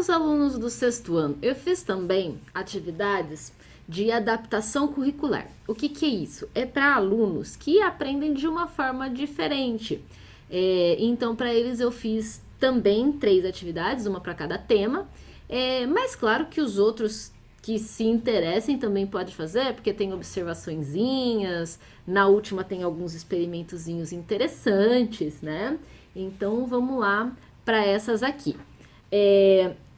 Caros alunos do sexto ano, eu fiz também atividades de adaptação curricular. O que é isso? É para alunos que aprendem de uma forma diferente. Então, para eles eu fiz também 3 atividades, uma para cada tema. Mas claro que os outros que se interessem também pode fazer, porque tem observaçõezinhas, na última tem alguns experimentozinhos interessantes, né? Então, vamos lá para essas aqui.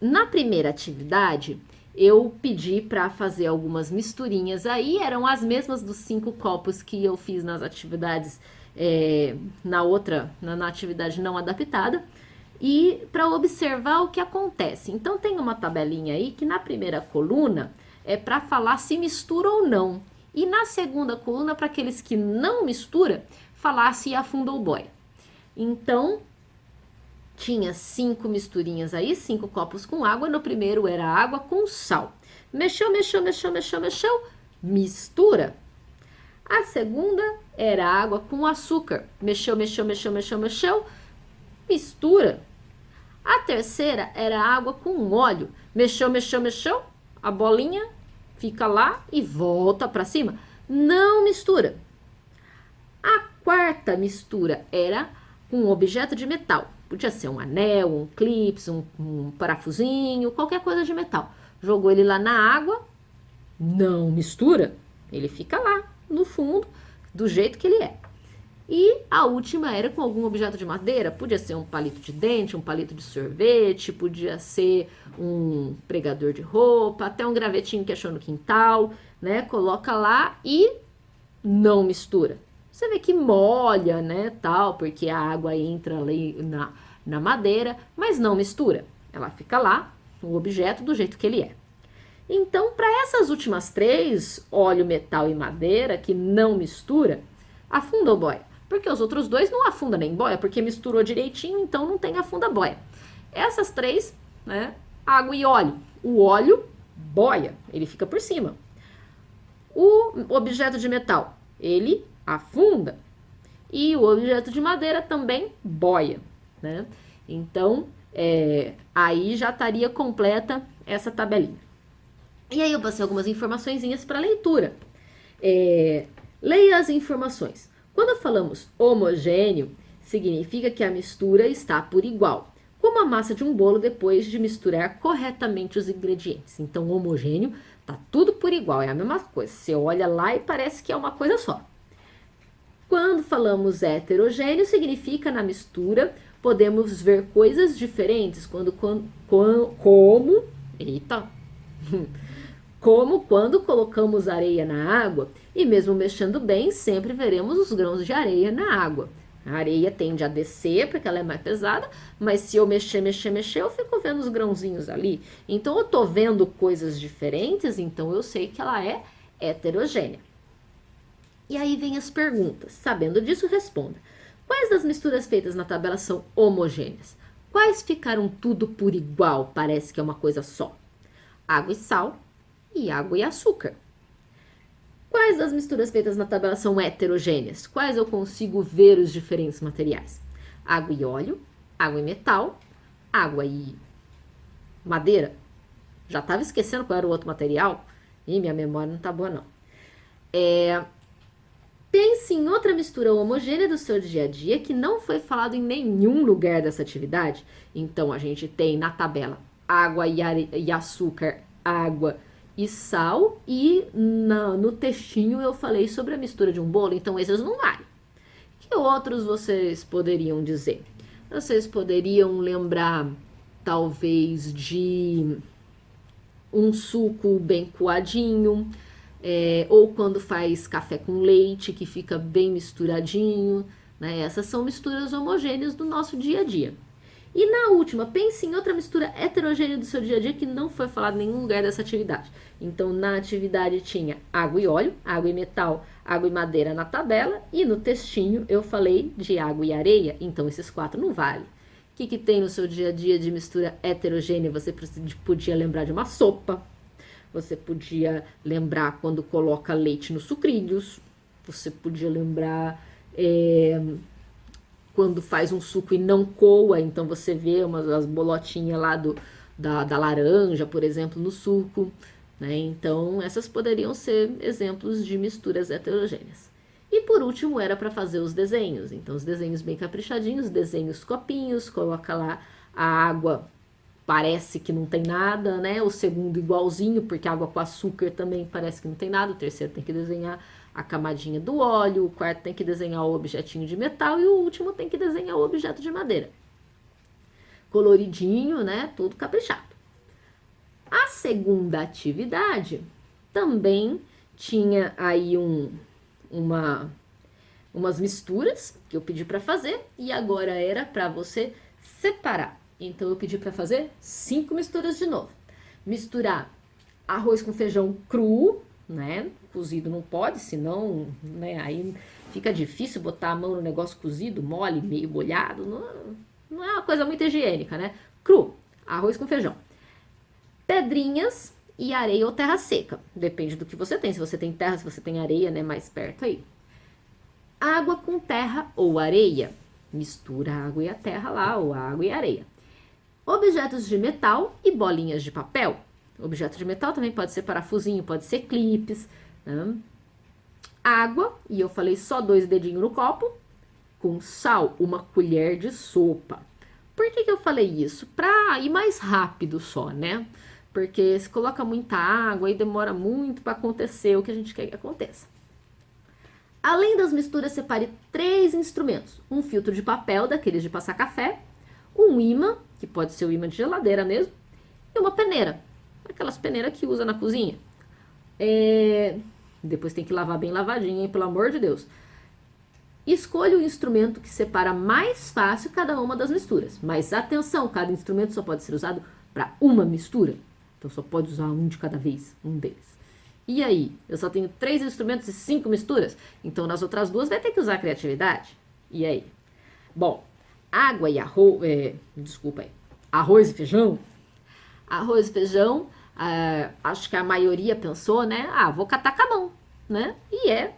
Na primeira atividade, eu pedi para fazer algumas misturinhas aí, eram as mesmas dos 5 copos que eu fiz nas atividades, na atividade não adaptada, e para observar o que acontece. Então, tem uma tabelinha aí que na primeira coluna é para falar se mistura ou não, e na segunda coluna, para aqueles que não mistura, falar se afunda ou boia. Então, tinha 5 misturinhas aí, 5 copos com água. No primeiro era água com sal. Mexeu, mistura. A segunda era água com açúcar. Mexeu, mistura. A terceira era água com óleo. Mexeu, a bolinha fica lá e volta para cima. Não mistura. A quarta mistura era com um objeto de metal. Podia ser um anel, um clips, um parafusinho, qualquer coisa de metal. Jogou ele lá na água, não mistura, ele fica lá no fundo, do jeito que ele é. E a última era com algum objeto de madeira, podia ser um palito de dente, um palito de sorvete, podia ser um pregador de roupa, até um gravetinho que achou no quintal, né? Coloca lá e não mistura. Você vê que molha, né, tal, porque a água entra ali na madeira, mas não mistura. Ela fica lá, o objeto, do jeito que ele é. Então, para essas últimas 3, óleo, metal e madeira, que não mistura, afunda ou boia. Porque os outros 2 não afunda nem boia, porque misturou direitinho, então não tem afunda boia. Essas 3, né, água e óleo. O óleo boia, ele fica por cima. O objeto de metal, ele afunda, e o objeto de madeira também boia, né? Então, aí já estaria completa essa tabelinha. E aí eu passei algumas informaçõezinhas para leitura. Leia as informações. Quando falamos homogêneo, significa que a mistura está por igual, como a massa de um bolo depois de misturar corretamente os ingredientes. Então, homogêneo, tá tudo por igual, é a mesma coisa. Você olha lá e parece que é uma coisa só. Quando falamos heterogêneo, significa na mistura podemos ver coisas diferentes, como quando colocamos areia na água e mesmo mexendo bem, sempre veremos os grãos de areia na água. A areia tende a descer porque ela é mais pesada, mas se eu mexer, eu fico vendo os grãozinhos ali. Então, eu tô vendo coisas diferentes, então eu sei que ela é heterogênea. E aí vem as perguntas. Sabendo disso, responda. Quais das misturas feitas na tabela são homogêneas? Quais ficaram tudo por igual? Parece que é uma coisa só. Água e sal e água e açúcar. Quais das misturas feitas na tabela são heterogêneas? Quais eu consigo ver os diferentes materiais? Água e óleo, água e metal, água e madeira. Já estava esquecendo qual era o outro material? Ih, minha memória não tá boa não. Pense em outra mistura homogênea do seu dia a dia que não foi falado em nenhum lugar dessa atividade. Então, a gente tem na tabela água e açúcar, água e sal. E no textinho eu falei sobre a mistura de um bolo, então esses não valem. Que outros vocês poderiam dizer? Vocês poderiam lembrar, talvez, de um suco bem coadinho, ou quando faz café com leite, que fica bem misturadinho, né? Essas são misturas homogêneas do nosso dia a dia. E na última, pense em outra mistura heterogênea do seu dia a dia que não foi falada em nenhum lugar dessa atividade. Então, na atividade tinha água e óleo, água e metal, água e madeira na tabela, e no textinho eu falei de água e areia, então esses 4 não valem. O que tem no seu dia a dia de mistura heterogênea? Você podia lembrar de uma sopa. Você podia lembrar quando coloca leite nos sucrilhos. Você podia lembrar quando faz um suco e não coa. Então, você vê as bolotinhas lá da laranja, por exemplo, no suco, né? Então, essas poderiam ser exemplos de misturas heterogêneas. E por último, era para fazer os desenhos. Então, os desenhos bem caprichadinhos, desenhos copinhos, coloca lá a água, parece que não tem nada, né? O segundo igualzinho, porque água com açúcar também parece que não tem nada. O terceiro tem que desenhar a camadinha do óleo, o quarto tem que desenhar o objetinho de metal e o último tem que desenhar o objeto de madeira. Coloridinho, né? Tudo caprichado. A segunda atividade também tinha aí umas misturas que eu pedi para fazer e agora era para você separar. Então eu pedi para fazer 5 misturas de novo. Misturar arroz com feijão cru, né? Cozido não pode, senão, né, aí fica difícil botar a mão no negócio cozido, mole, meio molhado, não é uma coisa muito higiênica, né? Cru, arroz com feijão. Pedrinhas e areia ou terra seca. Depende do que você tem. Se você tem terra, se você tem areia, né? Mais perto aí. Água com terra ou areia. Mistura a água e a terra lá, ou a água e a areia. Objetos de metal e bolinhas de papel. Objeto de metal também pode ser parafusinho, pode ser clipes. Né? Água, e eu falei só 2 dedinhos no copo. Com sal, 1 colher de sopa. Por que eu falei isso? Para ir mais rápido só, né? Porque se coloca muita água e demora muito para acontecer o que a gente quer que aconteça. Além das misturas, separe 3 instrumentos. Um filtro de papel, daqueles de passar café. Um ímã, que pode ser o ímã de geladeira mesmo. E uma peneira. Aquelas peneiras que usa na cozinha. Depois tem que lavar bem lavadinha, hein? Pelo amor de Deus. Escolha o instrumento que separa mais fácil cada uma das misturas. Mas atenção, cada instrumento só pode ser usado para uma mistura. Então só pode usar um de cada vez, um deles. E aí? Eu só tenho 3 instrumentos e 5 misturas? Então nas outras 2 vai ter que usar a criatividade. E aí? Bom, água e arroz... desculpa aí. Arroz e feijão. Arroz e feijão, acho que a maioria pensou, né? Vou catar com a mão, né? E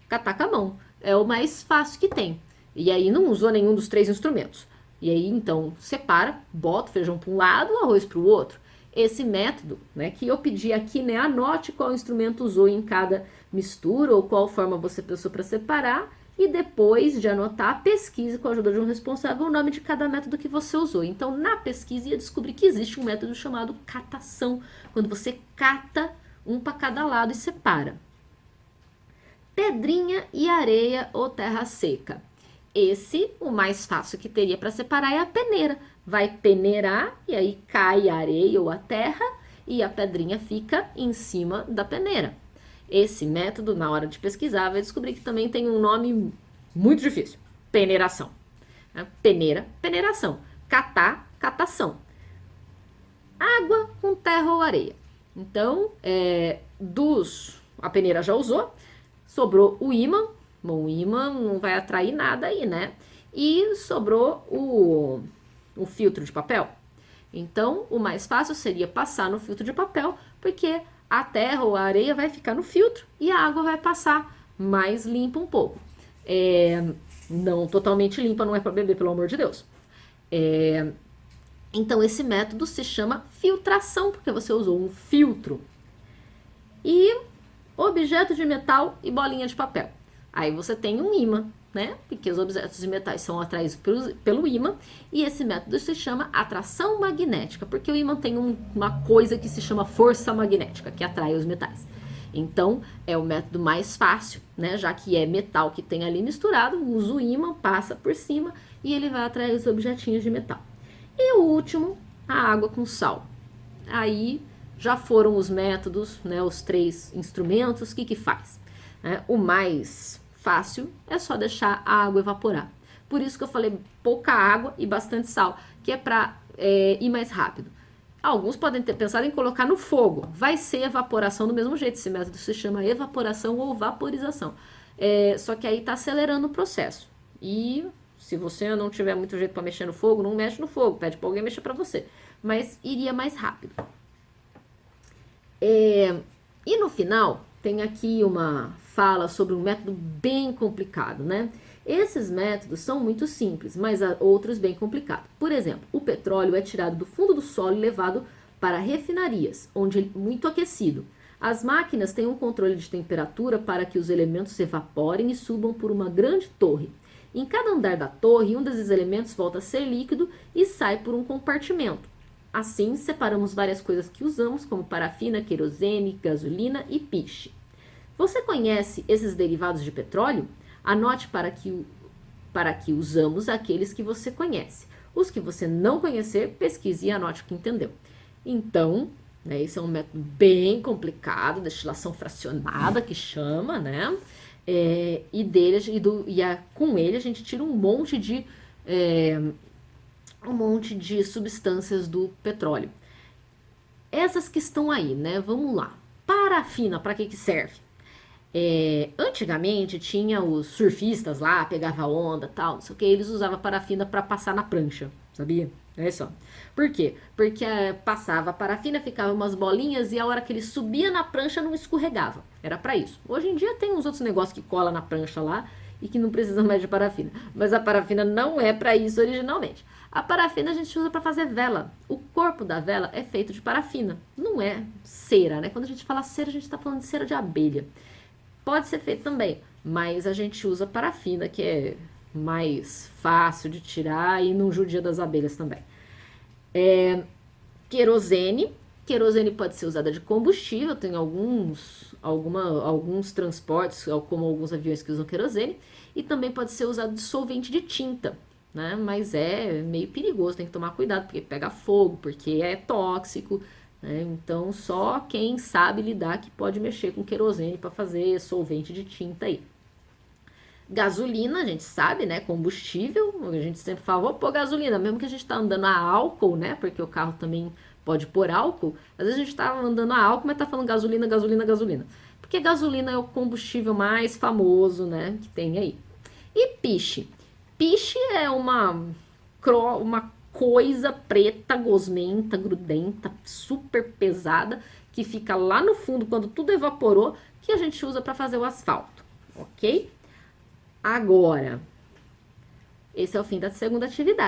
catar com a mão. É o mais fácil que tem. E aí não usou nenhum dos 3 instrumentos. E aí, então, separa, bota o feijão para um lado, o arroz para o outro. Esse método, né, que eu pedi aqui, né, anote qual instrumento usou em cada mistura ou qual forma você pensou para separar e depois de anotar, pesquise com a ajuda de um responsável o nome de cada método que você usou. Então, na pesquisa, ia descobrir que existe um método chamado catação, quando você cata um para cada lado e separa. Pedrinha e areia ou terra seca. Esse, o mais fácil que teria para separar é a peneira. Vai peneirar e aí cai a areia ou a terra e a pedrinha fica em cima da peneira. Esse método, na hora de pesquisar, vai descobrir que também tem um nome muito difícil. Peneiração. Peneira, peneiração. Catar, catação. Água com terra ou areia. Então, a peneira já usou. Sobrou o ímã. Bom, o ímã não vai atrair nada aí, né? E sobrou o filtro de papel. Então, o mais fácil seria passar no filtro de papel, porque a terra ou a areia vai ficar no filtro e a água vai passar mais limpa um pouco. Não totalmente limpa, não é para beber, pelo amor de Deus. Então, esse método se chama filtração, porque você usou um filtro. E objeto de metal e bolinha de papel. Aí você tem um ímã, né? Porque os objetos de metais são atraídos pelo ímã. E esse método se chama atração magnética, porque o ímã tem uma coisa que se chama força magnética, que atrai os metais. Então, é o método mais fácil, né? Já que é metal que tem ali misturado, usa o ímã, passa por cima e ele vai atrair os objetinhos de metal. E o último, a água com sal. Aí já foram os métodos, né? Os 3 instrumentos, o que faz? O mais fácil é só deixar a água evaporar. Por isso que eu falei pouca água e bastante sal, que é para ir mais rápido. Alguns podem ter pensado em colocar no fogo. Vai ser evaporação do mesmo jeito. Esse método se chama evaporação ou vaporização. Só que aí está acelerando o processo. E se você não tiver muito jeito para mexer no fogo, não mexe no fogo. Pede para alguém mexer para você. Mas iria mais rápido. E no final, tem aqui uma fala sobre um método bem complicado, né? Esses métodos são muito simples, mas há outros bem complicados. Por exemplo, o petróleo é tirado do fundo do solo e levado para refinarias, onde ele é muito aquecido. As máquinas têm um controle de temperatura para que os elementos evaporem e subam por uma grande torre. Em cada andar da torre, um desses elementos volta a ser líquido e sai por um compartimento. Assim, separamos várias coisas que usamos, como parafina, querosene, gasolina e piche. Você conhece esses derivados de petróleo? Anote para que usamos aqueles que você conhece. Os que você não conhecer, pesquise e anote o que entendeu. Então, né, esse é um método bem complicado, destilação fracionada, que chama, né? Com ele a gente tira um monte de substâncias do petróleo. Essas que estão aí, né? Vamos lá. Parafina, para que serve? Antigamente tinha os surfistas lá, pegava onda, tal, não sei o que, eles usavam parafina para passar na prancha, sabia? É só. Por quê? Porque passava a parafina, ficava umas bolinhas e a hora que ele subia na prancha não escorregava. Era para isso. Hoje em dia tem uns outros negócios que cola na prancha lá e que não precisam mais de parafina. Mas a parafina não é para isso originalmente. A parafina a gente usa para fazer vela. O corpo da vela é feito de parafina. Não é cera, né? Quando a gente fala cera, a gente está falando de cera de abelha. Pode ser feito também, mas a gente usa parafina, que é mais fácil de tirar e não judia das abelhas também. Querosene. Querosene pode ser usada de combustível, tem alguns transportes, como alguns aviões que usam querosene, e também pode ser usado de solvente de tinta, né? Mas é meio perigoso, tem que tomar cuidado, porque pega fogo, porque é tóxico, né? Então só quem sabe lidar que pode mexer com querosene para fazer solvente de tinta aí. Gasolina, a gente sabe, né? Combustível, a gente sempre fala, vou pôr gasolina, mesmo que a gente tá andando a álcool, né? Porque o carro também pode pôr álcool. Às vezes a gente tá andando a álcool, mas tá falando gasolina, gasolina, gasolina. Porque gasolina é o combustível mais famoso, né? Que tem aí. E piche. Piche é uma coisa preta, gosmenta, grudenta, super pesada, que fica lá no fundo quando tudo evaporou, que a gente usa para fazer o asfalto, ok? Agora, esse é o fim da segunda atividade.